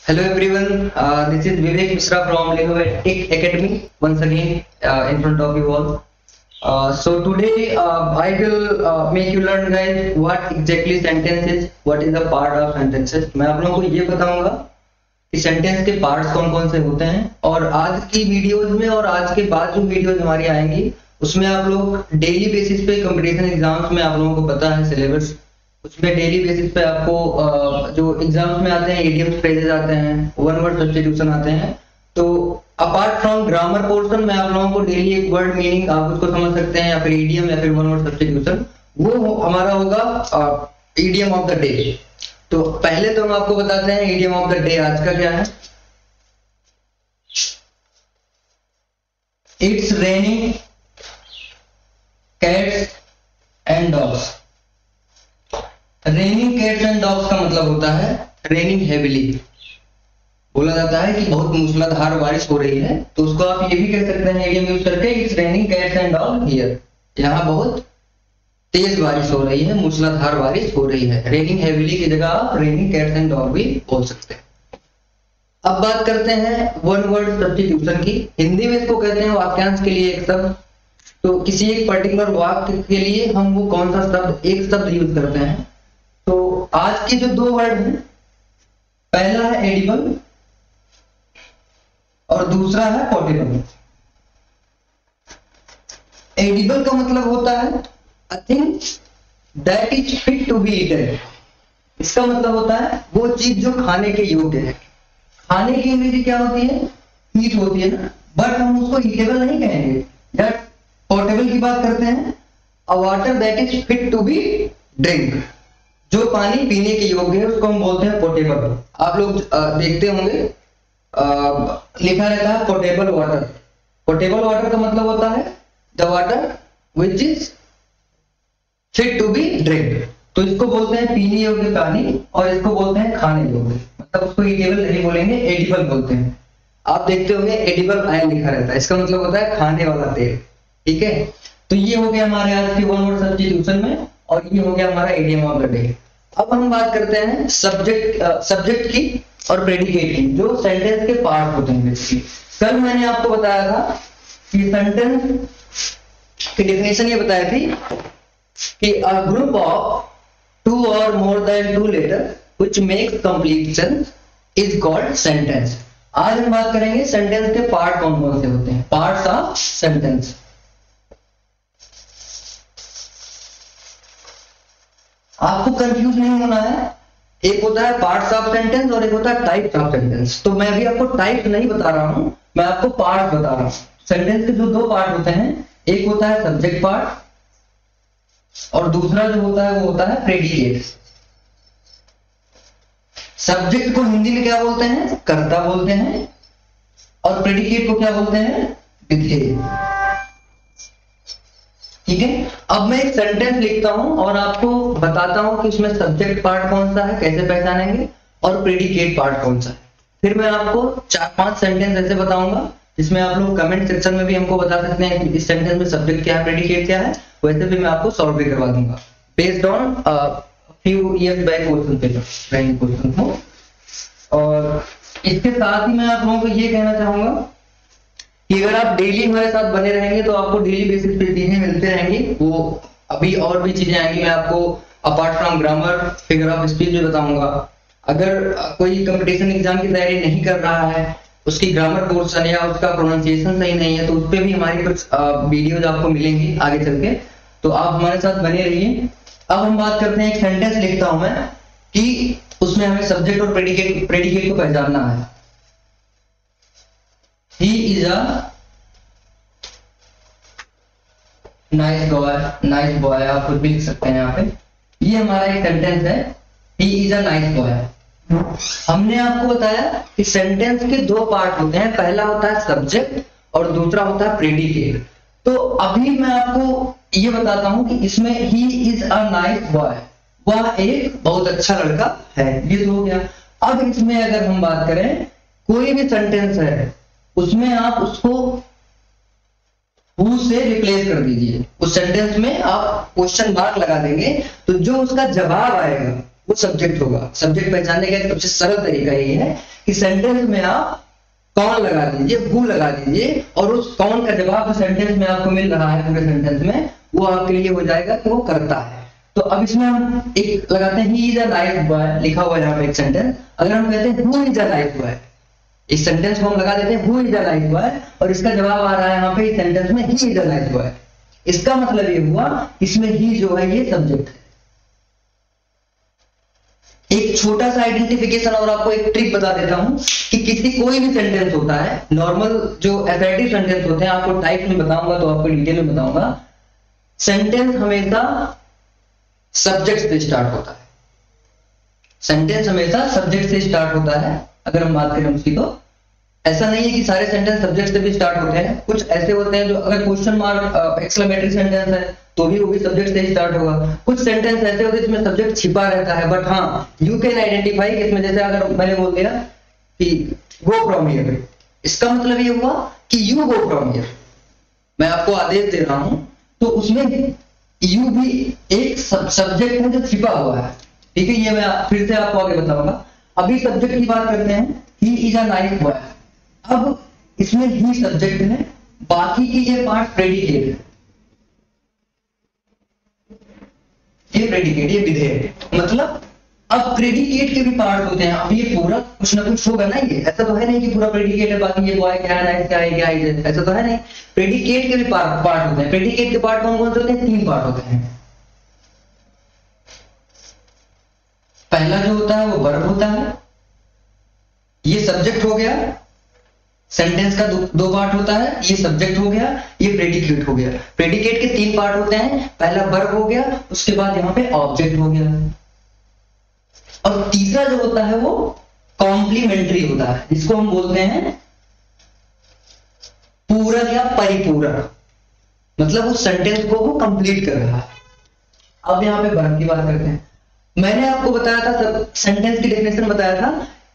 Hello everyone, this is Vivek Mishra from Lenovo Tech Academy once again in front of you all. So today I will make you learn guys what exactly sentence is, what is the part of sentences. मैं आप लोगों को ये बताऊंगा कि sentence के parts कौन कौन से होते हैं और आज की वीडियोज में और आज के बाद जो वीडियोज हमारी आएंगी उसमें आप लोग डेली बेसिस पे कंपटीशन एग्जाम्स में आप लोगों को पता है सिलेबस, उसमें डेली बेसिस पे आपको जो एग्जाम्स में आते हैं इडियम्स फ्रेजेस आते हैं, वन वर्ड सब्स्टिट्यूशन आते हैं। तो अपार्ट फ्रॉम ग्रामर पोर्शन में आप लोगों को डेली एक वर्ड मीनिंग आप उसको समझ सकते हैं या फिर इडियम या फिर वन वर्ड सब्स्टिट्यूशन, वो हमारा होगा इडियम ऑफ द डे। तो पहले तो हम आपको बताते हैं इडियम ऑफ द डे आज का क्या है। It's raining cats and dogs. Raining cats and dogs का मतलब होता है रेनिंग हेविली। बोला जाता है कि बहुत मूसलाधार बारिश हो रही है, तो उसको आप ये भी कह सकते हैं इडियम यूज करके, it's raining cats and dogs here. यहाँ बहुत तेज बारिश हो रही है, मूसलाधार बारिश हो रही है। रेनिंग हेविली की जगह आप रेनिंग कैट्स एंड डॉग भी बोल सकते हैं। अब बात करते हैं वन वर्ड सब्स्टिट्यूशन की। हिंदी में इसको कहते हैं वाक्यांश के लिए एक शब्द। तो किसी एक पर्टिकुलर वाक्य के लिए हम वो कौन सा शब्द, एक शब्द यूज करते हैं। तो आज के जो दो वर्ड हैं, पहला है एडिबल और दूसरा है पोर्टेबल। एडिबल का मतलब होता है a thing that is fit to be eaten। इसका मतलब होता है वो चीज जो खाने के योग्य है। खाने की अंग्रेजी क्या होती है, ईट होती है ना, बट हम उसको ईटेबल नहीं कहेंगे। या पोर्टेबल की बात करते हैं, a water that is fit to be drink. जो पानी पीने के योग्य है उसको हम बोलते हैं पोर्टेबल। आप लोग देखते होंगे लिखा रहता है पोर्टेबल वाटर। पोर्टेबल वाटर का मतलब होता है the water which is fit to be drink. तो इसको बोलते हैं पीने योग्य पानी और इसको बोलते हैं खाने योग्य, मतलब उसको ईटेबल नहीं बोलेंगे, एडिबल बोलते हैं। आप देखते होंगे एडिबल आयल लिखा रहता है, इसका मतलब होता है खाने वाला तेल। ठीक है, तो ये हो गया हमारे आज के वन वर्ड सब्स्टिट्यूशन में और ये हो गया हमारा इडियम ऑफ द डे। अब हम बात करते हैं सब्जेक्ट की और प्रेडिकेट की, जो सेंटेंस के पार्ट होते हैं बेसिकली। कल मैंने आपको बताया था कि सेंटेंस की डेफिनेशन ये बताई थी कि a group of two or more than two letters which makes complete sentence is called sentence। आज हम बात करेंगे सेंटेंस के पार्ट कौन कौन से होते हैं, पार्ट्स ऑफ सेंटेंस। आपको कंफ्यूज नहीं होना है, एक होता है पार्ट्स ऑफ सेंटेंस और एक होता है टाइप्स ऑफ सेंटेंस। तो मैं अभी आपको टाइप नहीं बता रहा हूं, मैं आपको पार्ट बता रहा हूं। सेंटेंस के जो दो पार्ट होते हैं, एक होता है सब्जेक्ट पार्ट और दूसरा जो होता है वो होता है प्रेडिकेट। सब्जेक्ट को हिंदी में क्या बोलते हैं, कर्ता बोलते हैं, और प्रेडिकेट को क्या बोलते हैं, विधेय। ठीक है, अब मैं एक सेंटेंस लिखता हूं और आपको बताता हूं कि उसमें सब्जेक्ट पार्ट कौन सा है, कैसे पहचानेंगे, और प्रेडिकेट पार्ट कौन सा है। फिर मैं आपको 4-5 सेंटेंस ऐसे बताऊंगा जिसमें आप लोग कमेंट सेक्शन में भी हमको बता सकते हैं कि इस सेंटेंस में सब्जेक्ट क्या है, प्रेडिकेट क्या है। वैसे भी मैं आपको सॉल्व भी करवा दूंगा based on few years back question paper, training question को। और इसके साथ ही मैं आप लोगों को ये कहना चाहूंगा कि अगर आप डेली हमारे साथ बने रहेंगे तो आपको डेली बेसिस पे चीजें मिलते रहेंगी। वो अभी और भी चीजें आएंगी, मैं आपको apart from grammar figure of speech भी बताऊंगा। अगर कोई कंपटीशन एग्जाम की तैयारी नहीं कर रहा है, उसकी ग्रामर पोर्शन या उसका प्रोनाउंसिएशन सही नहीं है, तो उस पर भी हमारी कुछ वीडियोज आपको मिलेंगी आगे चल के, तो आप हमारे साथ बने रहिए। अब हम बात करते हैं, एक सेंटेंस लिखता हूं मैं कि उसमें हमें सब्जेक्ट और प्रेडिकेट को पहचानना है। He is a nice boy, आप खुद भी लिख सकते हैं यहाँ पे। ये हमारा एक सेंटेंस है, he is a nice boy. हमने आपको बताया कि सेंटेंस के दो पार्ट होते हैं, पहला होता है सब्जेक्ट और दूसरा होता है प्रेडिकेट। तो अभी मैं आपको ये बताता हूं कि इसमें he is a nice boy, वह एक बहुत अच्छा लड़का है, ये हो गया। अब इसमें अगर हम बात करें, कोई भी सेंटेंस है उसमें आप उसको हु से रिप्लेस कर दीजिए। उस सेंटेंस में आप क्वेश्चन मार्क लगा देंगे, तो जो उसका जवाब आएगा वो सब्जेक्ट होगा। सब्जेक्ट पहचानने का सबसे सरल तरीका ये है कि सेंटेंस में आप कौन लगा दीजिए, हु लगा दीजिए, और उस कौन का जवाब जो सेंटेंस में आपको मिल रहा है पूरे सेंटेंस में, वो आपके लिए हो जाएगा कि वो करता है। तो अब इसमें हम एक लगाते हैं, he is a nice boy, लिखा हुआ है यहाँ पे एक सेंटेंस। अगर हम कहते हैं who is a nice boy, इस सेंटेंस को हम लगा देते हैं who is a nice boy, और इसका जवाब आ रहा है यहाँ पे इस सेंटेंस में he is a nice boy. इसका मतलब ये हुआ इसमें ही जो है ये सब्जेक्ट है। एक छोटा सा आइडेंटिफिकेशन और आपको एक ट्रिक बता देता हूं कि किसी कोई भी सेंटेंस होता है, नॉर्मल जो असर्टिव सेंटेंस होते हैं, आपको टाइप में बताऊंगा तो आपको डिटेल में बताऊंगा। सेंटेंस हमेशा सब्जेक्ट से स्टार्ट होता है, सेंटेंस हमेशा सब्जेक्ट से स्टार्ट होता है। अगर हम बात करें उसकी, तो ऐसा नहीं है कि सारे सेंटेंस सब्जेक्ट से भी स्टार्ट होते हैं। कुछ ऐसे होते हैं जो अगर क्वेश्चन मार्क एक्सक्लेमेटरी सेंटेंस है तो भी वो भी सब्जेक्ट से स्टार्ट होगा। कुछ सेंटेंस ऐसे होते हैं जिसमें सब्जेक्ट छिपा रहता है, बट हाँ यू कैन आइडेंटिफाई इसमें। जैसे अगर मैंने बोल दिया कि गो फ्रॉम हियर, इसका मतलब ये हुआ कि यू गो फ्रॉम हियर, मैं आपको आदेश दे रहा हूं, तो उसमें यू भी एक सब्जेक्ट है जो छिपा हुआ है। ठीक है, ये मैं फिर से आपको आगे बताऊंगा। अभी सब्जेक्ट की बात करते हैं, he is a nice boy. अब इसमें ही सब्जेक्ट है, बाकी की ये पार्ट प्रेडिकेट है, ये प्रेडिकेट, ये विधेय। मतलब अब प्रेडिकेट के भी पार्ट होते हैं। अब ये पूरा कुछ ना कुछ होगा ना, ये ऐसा तो है नहीं कि पूरा प्रेडिकेट है बाकी ये बॉय क्या है, नाइस क्या है, क्या है, ऐसा तो है नहीं। प्रेडिकेट के भी पार्ट होते हैं। प्रेडिकेट के पार्ट कौन कौन से होते हैं? 3 पार्ट होते हैं। पहला जो होता है वो वर्ब होता है, ये सब्जेक्ट हो गया। सेंटेंस का दो पार्ट होता है, ये सब्जेक्ट हो गया, ये प्रेडिकेट हो गया। प्रेडिकेट के 3 पार्ट होते हैं, पहला वर्ब हो गया, उसके बाद यहाँ पे ऑब्जेक्ट हो गया, और तीसरा जो होता है वो कॉम्प्लीमेंट्री होता है, जिसको हम बोलते हैं पूरक या परिपूरक। मतलब उस सेंटेंस को वो कंप्लीट कर रहा है। अब यहाँ पे वर्ब की बात करते हैं। मैंने आपको बताया था, सेंटेंस की डेफिनेशन बताया था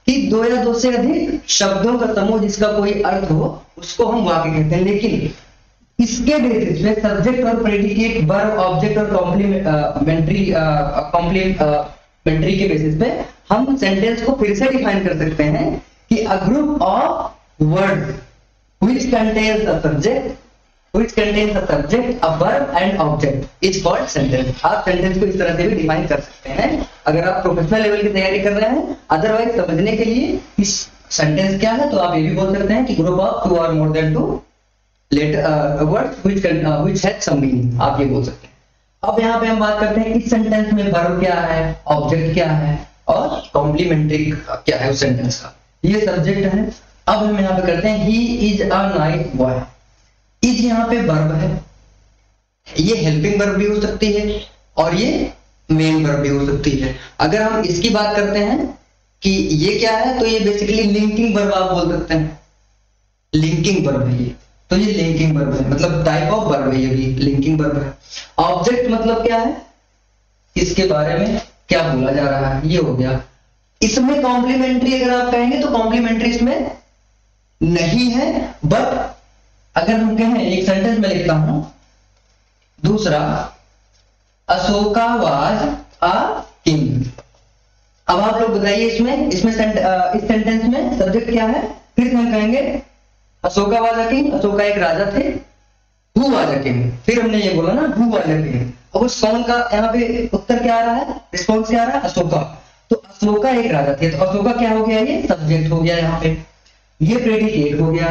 कि 2 या 2 से अधिक शब्दों का समूह जिसका कोई अर्थ हो उसको हम वाक्य कहते हैं। लेकिन इसके बेसिस पे सब्जेक्ट और प्रेडिकेट, वर्ब, ऑब्जेक्ट और कॉम्प्लीमेंट्री के बेसिस पे हम सेंटेंस को फिर से डिफाइन कर सकते हैं कि a group of words which contains the subject, a verb and object is called sentence। आप सेंटेंस को इस तरह से भी डिफाइन कर सकते हैं अगर आप प्रोफेशनल लेवल की तैयारी कर रहे हैं। अदरवाइज समझने के लिए इस सेंटेंस क्या है तो आप ये भी बोल सकते हैं कि group of 2 or more than 2 words which has some meaning, आप ये बोल सकते हैं। अब यहाँ पे हम बात करते हैं इस सेंटेंस में वर्ब क्या है, ऑब्जेक्ट क्या है और कॉम्प्लीमेंट्री क्या है उस सेंटेंस का। ये सब्जेक्ट है। अब हम यहाँ पे करते हैं he is a nice boy. Is यहाँ पे वर्ब है, ये हेल्पिंग वर्ब भी हो सकती है और ये मेन वर्ब भी हो सकती है। अगर हम इसकी बात करते हैं कि ये क्या है, तो ये बेसिकली लिंकिंग वर्ब आप बोल सकते हैं। लिंकिंग वर्ब है ये, तो ये लिंकिंग वर्ब है, मतलब टाइप ऑफ वर्ब है, ये भी लिंकिंग वर्ब है। ऑब्जेक्ट मतलब क्या है, इसके बारे में क्या बोला जा रहा है, ये हो गया। इसमें कॉम्प्लीमेंट्री अगर आप कहेंगे तो कॉम्प्लीमेंट्री इसमें नहीं है, बट अगर हम कहें, एक सेंटेंस में लिखता हूं, दूसरा अशोका वाज अ किंग। अब आप लोग बताइए इस सेंटेंस में सब्जेक्ट क्या है। फिर से हम कहेंगे Ashoka was a king, Ashoka एक राजा थे। हु वाज अ किंग, फिर हमने ये बोला ना हु वाज अ किंग। और उस कौन का यहाँ पे उत्तर क्या आ रहा है, रिस्पॉन्स क्या आ रहा है, अशोका। तो अशोका एक राजा थे, तो अशोका क्या हो गया, ये सब्जेक्ट हो गया, यहाँ पे ये प्रेडिकेट हो गया।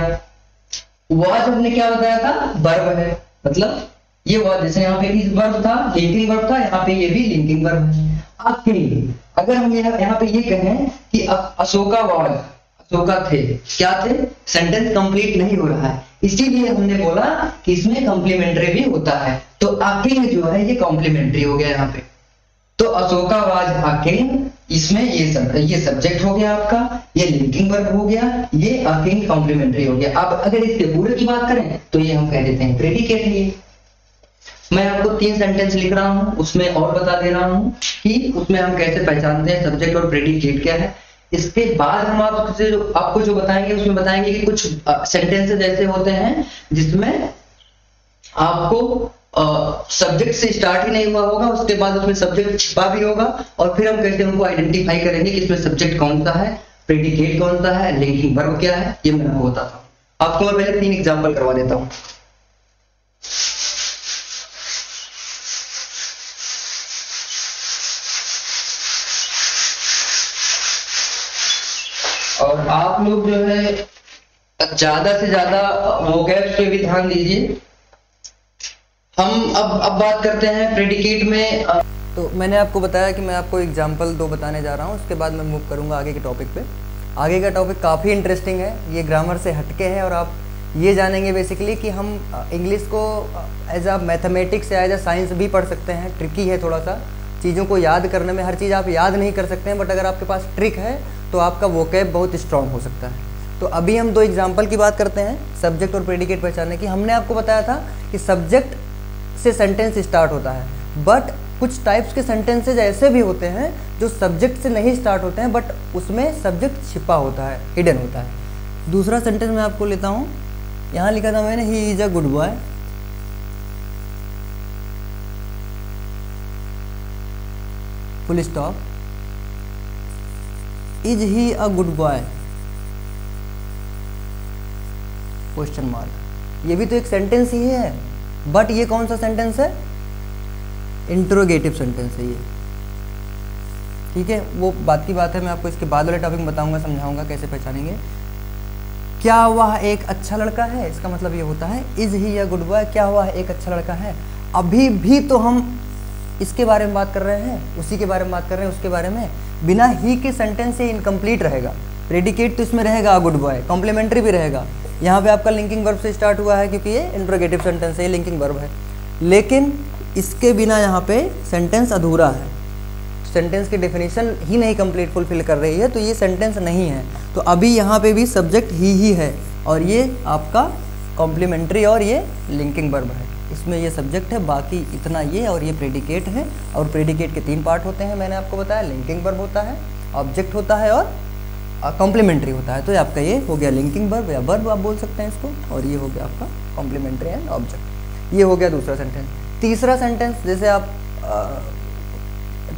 वाज हमने क्या बताया था, वर्ब है, मतलब ये वाज, जैसे यहाँ पे इस वर्ब था, लिंकिंग वर्ब था, यहाँ पे ये भी लिंकिंग वर्ब है। किंग, अगर हम यहाँ पे ये कहें कि अशोका वाज, अशोका थे, क्या थे, सेंटेंस कंप्लीट नहीं हो रहा है, इसीलिए हमने बोला कि इसमें कॉम्प्लीमेंट्री भी होता है। तो किंग जो है ये कॉम्प्लीमेंट्री हो गया यहाँ पे। तो अशोका वाज अ किंग, इसमें ये सब्जेक्ट हो गया आपका, ये लिंकिंग वर्ब हो गया, ये अ किंग कॉम्प्लीमेंट्री हो गया। अब अगर इसके पूरे की बात करें तो ये हम कह देते हैं प्रेडिकेट है। मैं आपको 3 सेंटेंस लिख रहा हूं, उसमें और बता दे रहा हूं कि उसमें हम कैसे पहचानते हैं सब्जेक्ट और प्रेडिकेट क्या है। इसके बाद हम आपको जो बताएंगे उसमें बताएंगे कि कुछ सेंटेंसेस ऐसे होते हैं जिसमें आपको सब्जेक्ट से स्टार्ट ही नहीं हुआ होगा, उसके बाद उसमें सब्जेक्ट छिपा भी होगा, और फिर हम कैसे उनको आइडेंटिफाई करेंगे कि इसमें सब्जेक्ट कौन सा है, प्रेडिकेट कौन सा है, लिंकिंग वर्ब क्या है, ये मैं आपको बताता हूँ। आपको मैं पहले 3 एग्जाम्पल करवा देता हूँ। और आप लोग जो है ज्यादा से ज्यादा वोकैब्स पे भी ध्यान दीजिए। हम अब बात करते हैं प्रेडिकेट में। तो मैंने आपको बताया कि मैं आपको एग्जाम्पल 2 बताने जा रहा हूँ, उसके बाद मैं मूव करूँगा आगे के टॉपिक पे। आगे का टॉपिक काफ़ी इंटरेस्टिंग है, ये ग्रामर से हटके है, और आप ये जानेंगे बेसिकली कि हम इंग्लिश को एज अ मैथमेटिक्स या एज अ साइंस भी पढ़ सकते हैं। ट्रिकी है थोड़ा सा, चीज़ों को याद करने में, हर चीज़ आप याद नहीं कर सकते हैं, बट अगर आपके पास ट्रिक है तो आपका वोकैब बहुत स्ट्रांग हो सकता है। तो अभी हम 2 एग्जाम्पल की बात करते हैं सब्जेक्ट और प्रेडिकेट पहचानने की। हमने आपको बताया था कि सब्जेक्ट से सेंटेंस स्टार्ट होता है, बट कुछ टाइप्स के सेंटेंसेज ऐसे भी होते हैं जो सब्जेक्ट से नहीं स्टार्ट होते हैं, बट उसमें सब्जेक्ट छिपा होता है, हिडन होता है। दूसरा सेंटेंस मैं आपको लेता हूँ, यहाँ लिखा था मैंने, he is a good boy, full stop, is he a good boy, question mark. ये भी तो एक सेंटेंस ही है, बट ये कौन सा सेंटेंस है? इंट्रोगेटिव सेंटेंस है ये, ठीक है। वो बात की बात है, मैं आपको इसके बाद वाले टॉपिक में बताऊंगा, समझाऊंगा कैसे पहचानेंगे। क्या वह एक अच्छा लड़का है, इसका मतलब ये होता है is he a good boy, क्या वह एक अच्छा लड़का है। अभी भी तो हम इसके बारे में बात कर रहे हैं, उसी के बारे में बात कर रहे हैं, उसके बारे में। बिना ही के सेंटेंस से इनकम्प्लीट रहेगा। प्रेडिकेट तो इसमें रहेगा गुड बॉय, कॉम्प्लीमेंट्री भी रहेगा। यहाँ पे आपका लिंकिंग वर्ब से स्टार्ट हुआ है क्योंकि ये इंट्रोगेटिव सेंटेंस है, ये लिंकिंग वर्ब है, लेकिन इसके बिना यहाँ पे सेंटेंस अधूरा है, सेंटेंस की डेफिनेशन ही नहीं कंप्लीट फुलफिल कर रही है, तो ये सेंटेंस नहीं है। तो अभी यहाँ पे भी सब्जेक्ट ही है, और ये आपका कॉम्प्लीमेंट्री और ये लिंकिंग वर्ब है। इसमें ये सब्जेक्ट है, बाकी इतना ये, और ये प्रेडिकेट है। और प्रेडिकेट के 3 पार्ट होते हैं, मैंने आपको बताया। लिंकिंग वर्ब होता है, ऑब्जेक्ट होता है, और कॉम्प्लीमेंट्री होता है। तो आपका ये हो गया लिंकिंग वर्ब या वर्ब आप बोल सकते हैं इसको, और ये हो गया आपका कॉम्प्लीमेंट्री एंड ऑब्जेक्ट। ये हो गया दूसरा सेंटेंस। तीसरा सेंटेंस, जैसे आप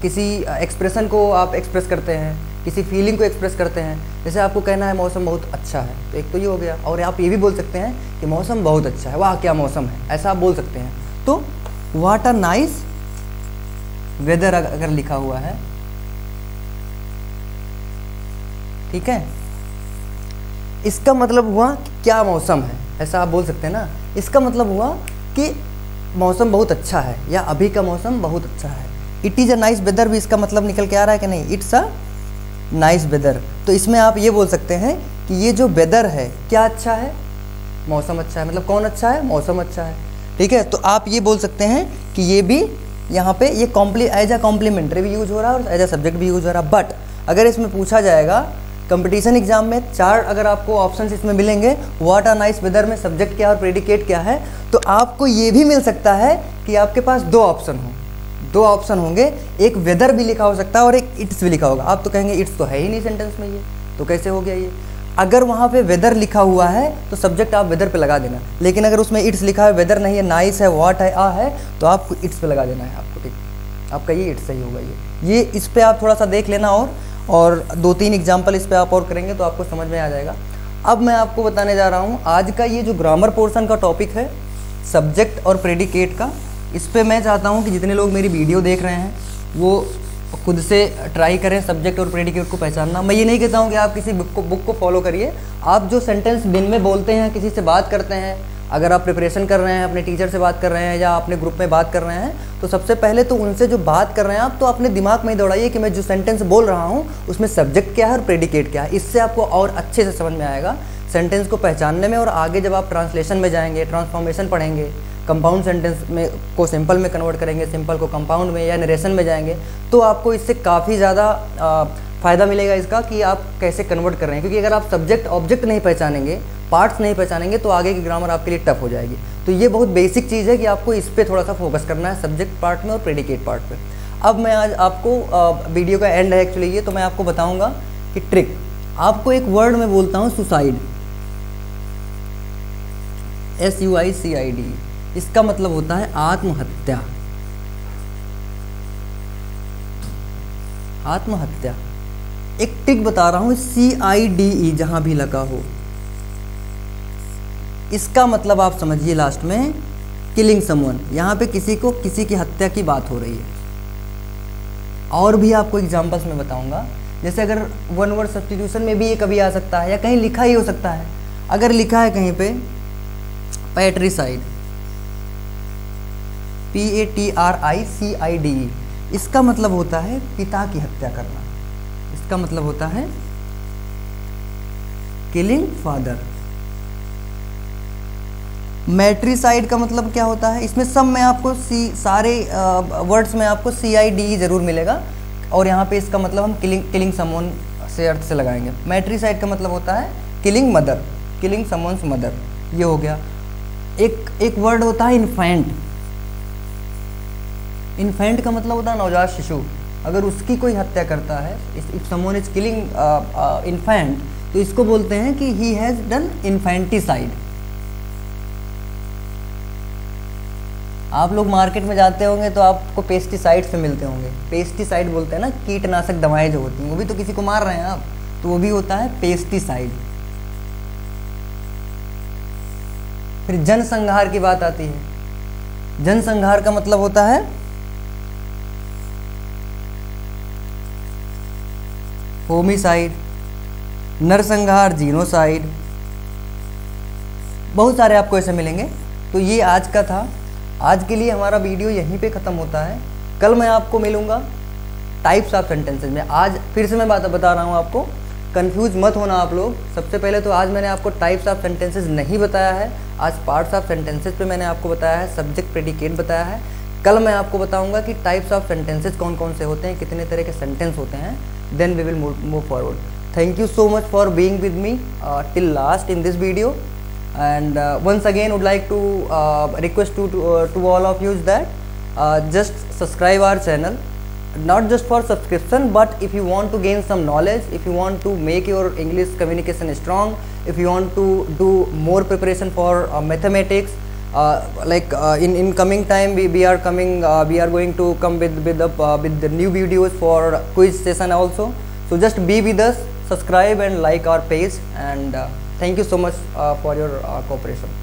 किसी एक्सप्रेशन को आप एक्सप्रेस करते हैं, किसी फीलिंग को एक्सप्रेस करते हैं। जैसे आपको कहना है मौसम बहुत अच्छा है, तो एक तो ये हो गया। और आप ये भी बोल सकते हैं कि मौसम बहुत अच्छा है, वाह क्या मौसम है, ऐसा आप बोल सकते हैं। तो व्हाट अ नाइस वेदर अगर लिखा हुआ है, ठीक है, इसका मतलब हुआ कि क्या मौसम है, ऐसा आप बोल सकते हैं ना। इसका मतलब हुआ कि मौसम बहुत अच्छा है, या अभी का मौसम बहुत अच्छा है। It is a nice weather भी इसका मतलब निकल के आ रहा है कि नहीं, इट्स अ नाइस वेदर। तो इसमें आप ये बोल सकते हैं कि ये जो वेदर है क्या अच्छा है, मौसम अच्छा है। मतलब कौन अच्छा है, मौसम अच्छा है, ठीक है। तो आप ये बोल सकते हैं कि ये भी यहाँ पे ये एज अ कॉम्प्लीमेंट्री भी यूज हो रहा है और एज अ सब्जेक्ट भी यूज हो रहा है। बट अगर इसमें पूछा जाएगा कंपटीशन एग्जाम में, 4 अगर आपको ऑप्शंस इसमें मिलेंगे, व्हाट अ नाइस वेदर में सब्जेक्ट क्या और प्रेडिकेट क्या है, तो आपको ये भी मिल सकता है कि आपके पास 2 ऑप्शन हों, 2 ऑप्शन होंगे। एक वेदर भी लिखा हो सकता है और एक इट्स भी लिखा होगा। आप तो कहेंगे इट्स तो है ही नहीं सेंटेंस में, ये तो कैसे हो गया ये। अगर वहाँ पे वेदर लिखा हुआ है तो सब्जेक्ट आप वेदर पे लगा देना, लेकिन अगर उसमें इट्स लिखा है, वेदर नहीं है, नाइस है, व्हाट है, आ है, तो आपको इट्स पे लगा देना है आपको, ठीक। आपका ये इट्स सही होगा। ये इस पे आप थोड़ा सा देख लेना, और 2-3 एग्जाम्पल इस पे आप और करेंगे तो आपको समझ में आ जाएगा। अब मैं आपको बताने जा रहा हूँ आज का ये जो ग्रामर पोर्शन का टॉपिक है, सब्जेक्ट और प्रेडिकेट का। इस पे मैं चाहता हूँ कि जितने लोग मेरी वीडियो देख रहे हैं वो खुद से ट्राई करें सब्जेक्ट और प्रेडिकेट को पहचानना। मैं ये नहीं कहता हूँ कि आप किसी बुक को फॉलो करिए। आप जो सेंटेंस दिन में बोलते हैं, किसी से बात करते हैं, अगर आप प्रिपरेशन कर रहे हैं, अपने टीचर से बात कर रहे हैं या अपने ग्रुप में बात कर रहे हैं, तो सबसे पहले तो उनसे जो बात कर रहे हैं आप, तो अपने दिमाग में ही दौड़ाइए कि मैं जो सेंटेंस बोल रहा हूँ उसमें सब्जेक्ट क्या है और प्रेडिकेट क्या है। इससे आपको और अच्छे से समझ में आएगा सेंटेंस को पहचानने में। और आगे जब आप ट्रांसलेशन में जाएंगे, ट्रांसफॉर्मेशन पढ़ेंगे, कंपाउंड सेंटेंस में को सिंपल में कन्वर्ट करेंगे, सिंपल को कंपाउंड में या नरेशन में जाएंगे, तो आपको इससे काफ़ी ज़्यादा फ़ायदा मिलेगा इसका कि आप कैसे कन्वर्ट कर रहे हैं। क्योंकि अगर आप सब्जेक्ट ऑब्जेक्ट नहीं पहचानेंगे, पार्ट्स नहीं पहचानेंगे, तो आगे की ग्रामर आपके लिए टफ हो जाएगी। तो ये बहुत बेसिक चीज़ है कि आपको इस पर थोड़ा सा फोकस करना है, सब्जेक्ट पार्ट में और प्रेडिकेट पार्ट पे। अब मैं आज आपको वीडियो का एंड है एक्चुअली ये, तो मैं आपको बताऊँगा कि ट्रिक। आपको एक वर्ड में बोलता हूँ सुसाइड, SUICID। इसका मतलब होता है आत्महत्या। आत्महत्या। एक ट्रिक बता रहा हूं, CIDE जहां भी लगा हो, इसका मतलब आप समझिए लास्ट में किलिंग समवन। यहां पे किसी की हत्या की बात हो रही है। और भी आपको एग्जांपल्स में बताऊंगा, जैसे अगर वन वर्ड सब्स्टिट्यूशन में भी ये कभी आ सकता है, या कहीं लिखा ही हो सकता है। अगर लिखा है कहीं पे पैट्रिसाइड, PATRICIDE, इसका मतलब होता है पिता की हत्या करना। इसका मतलब होता है किलिंग फादर। मैट्रिसाइड का मतलब क्या होता है, इसमें सब में आपको सारे वर्ड्स में आपको CIDE जरूर मिलेगा, और यहाँ पे इसका मतलब हम किलिंग समवन से अर्थ से लगाएंगे। मैट्रिसाइड का मतलब होता है killing mother, killing someone's mother, ये हो गया। एक वर्ड होता है इन्फेंट। इन्फेंट का मतलब होता है नवजात शिशु। अगर उसकी कोई हत्या करता है, if someone is killing infant, तो इसको बोलते हैं कि ही हैज डन इन्फेंटिसाइड। आप लोग मार्केट में जाते होंगे तो आपको पेस्टिसाइड्स पे मिलते होंगे। पेस्टिसाइड बोलते हैं ना, कीटनाशक दवाएं जो होती हैं, वो भी तो किसी को मार रहे हैं आप, तो वो भी होता है पेस्टिसाइड। फिर जनसंहार की बात आती है। जनसंहार का मतलब होता है होमिसाइड, नरसंहार जीनोसाइड, बहुत सारे आपको ऐसे मिलेंगे। तो ये आज का था। आज के लिए हमारा वीडियो यहीं पे ख़त्म होता है। कल मैं आपको मिलूँगा टाइप्स ऑफ सेंटेंसेज में। आज फिर से मैं बता रहा हूँ आपको, कंफ्यूज मत होना आप लोग। सबसे पहले तो आज मैंने आपको टाइप्स ऑफ सेंटेंसेज नहीं बताया है, आज पार्ट्स ऑफ सेंटेंसेज पे मैंने आपको बताया है, सब्जेक्ट प्रेडिकेट बताया है। कल मैं आपको बताऊँगा कि टाइप्स ऑफ सेंटेंसेज कौन कौन से होते हैं, कितने तरह के सेंटेंस होते हैं। Then we will move forward. Thank you so much for being with me till last in this video, and once again would like to request to all of you is that just subscribe our channel, not just for subscription, but if you want to gain some knowledge, if you want to make your English communication strong, if you want to do more preparation for mathematics, in coming time we are going to come with the new videos for quiz session also. So just be with us, subscribe and like our page, and thank you so much for your cooperation.